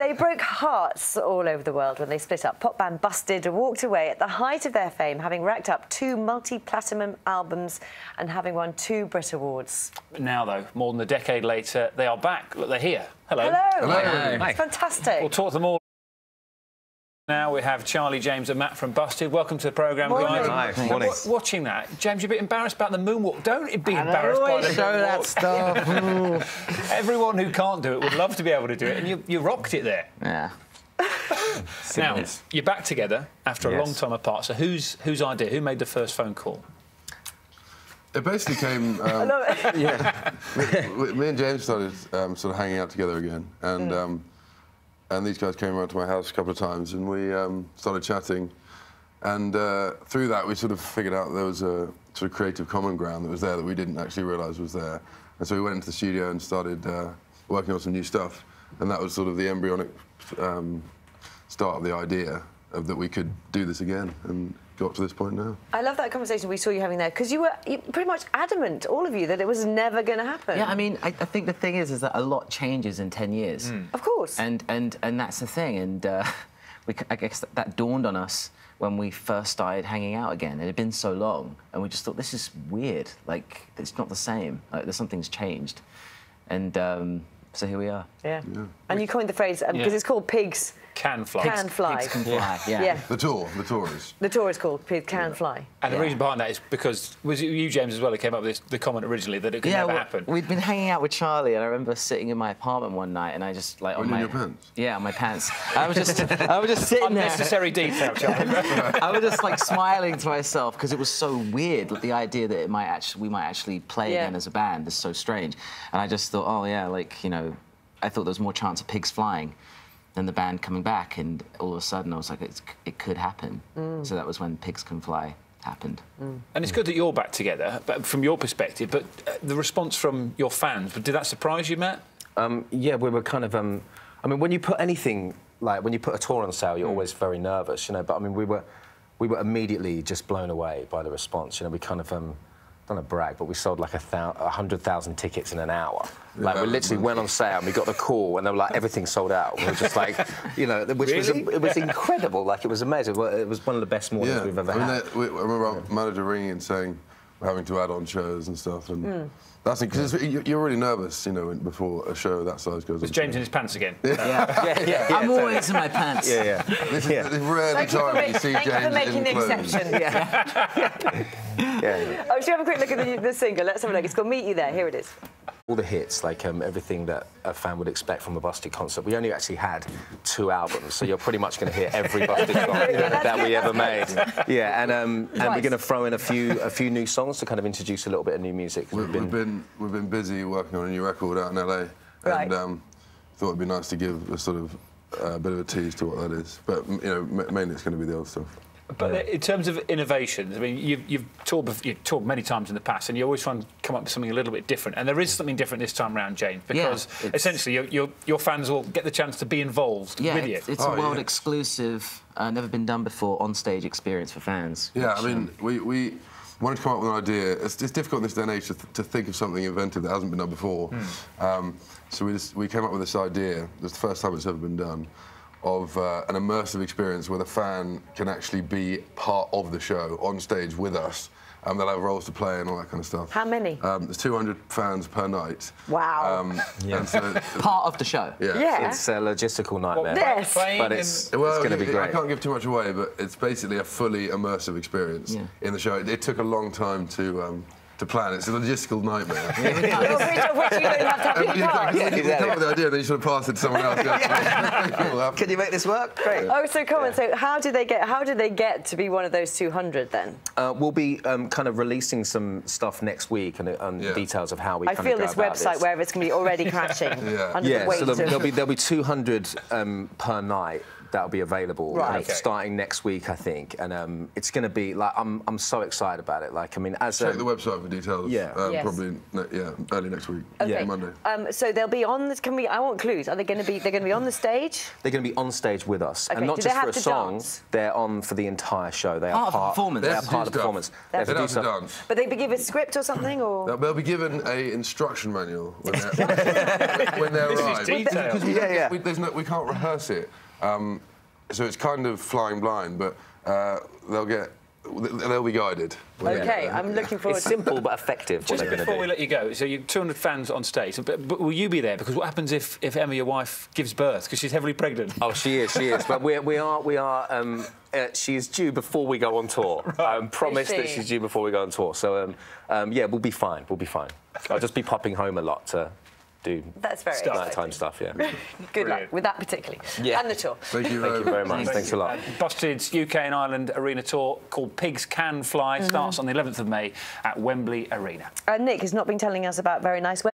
They broke hearts all over the world when they split up. Pop band Busted walked away at the height of their fame, having racked up 2 multi-platinum albums and having won 2 Brit Awards. Now, though, more than a decade later, they are back. Look, they're here. Hello. Hello. Hello. It's fantastic. We'll talk to them all. Now we have Charlie, James and Matt from Busted. Welcome to the programme, Morning. guys. Hi. Morning. Watching that, James, you're a bit embarrassed about the moonwalk. Don't be embarrassed by the show that moonwalk. stuff. Everyone who can't do it would love to be able to do it, and you rocked it there. Yeah. Now, you're back together after a Yes. long time apart, so whose idea? Who made the first phone call? It basically came... I love it. me and James started sort of hanging out together again, and these guys came around to my house a couple of times, and we started chatting, and through that we sort of figured out there was a sort of creative common ground that was there that we didn't actually realise was there, and so we went into the studio and started working on some new stuff, and that was sort of the embryonic start of the idea of that we could do this again, and got to this point now. I love that conversation we saw you having there, because you were pretty much adamant, all of you, that it was never going to happen. Yeah, I mean, I think the thing is that a lot changes in 10 years. Of course. And that's the thing. And I guess that dawned on us when we first started hanging out again. It had been so long, and we just thought, this is weird. Like, it's not the same. Like, something's changed. And so here we are. Yeah. And you coined the phrase, because it's called Pigs Can fly. Can Fly. Pigs can fly, yeah. The tour is. The tour is called Pigs Can Fly. And the reason behind that is because, was it you, James, as well, who came up with the comment originally that it could never happen? We'd been hanging out with Charlie, and I remember sitting in my apartment one night, and I just, like, on your pants? Yeah, on my pants. I was just sitting there. Unnecessary detail, Charlie. I was just, like, smiling to myself, because it was so weird, like, the idea that we might actually play again as a band is so strange. And I just thought, oh, yeah, like, you know, I thought there was more chance of pigs flying than the band coming back, and all of a sudden I was like, it could happen. So that was when Pigs Can Fly happened. And it's good that you're back together, but from your perspective, but the response from your fans, did that surprise you, Matt? Yeah, we were kind of... I mean, when you put anything, like, when you put a tour on sale, you're always very nervous, you know, but, I mean, we were immediately just blown away by the response. You know, we kind of... don't want to brag, but we sold like 100,000 tickets in an hour. Like, we literally went on sale and we got the call and they were like, everything's sold out. We were just like, you know, which it was incredible. Like, it was amazing. It was one of the best mornings we've ever had. I remember our manager ringing and saying we're having to add on shows and stuff, and that's because you're really nervous, you know, before a show that size goes on. Was James in his pants again? Yeah. I'm always in my pants. Yeah. This is rarely time you see James Thank you for making in the clothes. exception. Oh, should we have a quick look at the single? Let's have a look. It's called Meet You There. Here it is. All the hits, like everything that a fan would expect from a Busted concert. We only actually had 2 albums, so you're pretty much going to hear every Busted song that we ever made. Yeah, and we're going to throw in a few new songs to kind of introduce a little bit of new music. We've been busy working on a new record out in LA, and thought it'd be nice to give a sort of bit of a tease to what that is. But you know, mainly it's going to be the old stuff. But in terms of innovations, I mean, you've toured many times in the past, and you always try and come up with something a little bit different. And there is something different this time round, James, because essentially your fans will get the chance to be involved with you. It's a world exclusive, never been done before, on-stage experience for fans. Yeah, I mean, we wanted to come up with an idea. It's difficult in this day and age to think of something inventive that hasn't been done before. So we came up with this idea. It's the first time it's ever been done, of an immersive experience where the fan can actually be part of the show on stage with us. They'll have roles to play and all that kind of stuff. How many? There's 200 fans per night. Wow. And so, part of the show. Yeah. It's a logistical nightmare. Yes. But it's going to be great. I can't give too much away, but it's basically a fully immersive experience in the show. It took a long time to plan. It's a logistical nightmare. Which you don't have to have people parts. You come up with the idea, then you sort of pass it to someone else. Can you make this work? Great. Oh, so come on. So how did they get to be one of those 200 then? We'll be kind of releasing some stuff next week and details of how we. I feel this website wherever it's going to be already crashing under the weight so of... there'll be 200 per night that'll be available starting next week, I think, and it's going to be like I'm so excited about it. Like, I mean, as check the website for details. Yeah, probably early next week. Okay. Monday. So they'll be on. I want clues. Are they going to be? They're going to be on the stage. They're going to be on stage with us, Okay. and not Do just they for have a to song. Dance? They're on for the entire show. They Part are of the performance. They They are have part of the performance. They have They to don't have to dance. But they give a script or something, or They'll be given a instruction manual when they arrive. detail. Because we can't rehearse it, so it's kind of flying blind. But they'll be guided. okay. I'm looking forward. It's simple but effective. What Just they're going to before do. we let you go, so you 200 fans on stage, but will you be there? Because what happens if Emma, your wife, gives birth because she's heavily pregnant? Oh, she is. But we are. She is due before we go on tour. Right. Promise that she's due before we go on tour. So yeah, we'll be fine. We'll be fine. I'll just be popping home a lot to do That's very nighttime stuff. Yeah. Good luck with that particularly. Yeah. And the tour. Thank you very much. Thanks a lot. Busted's UK and Ireland arena tour called Pigs Can Fly starts on the 11th of May at Wembley Arena. Nick has not been telling us about Very Nice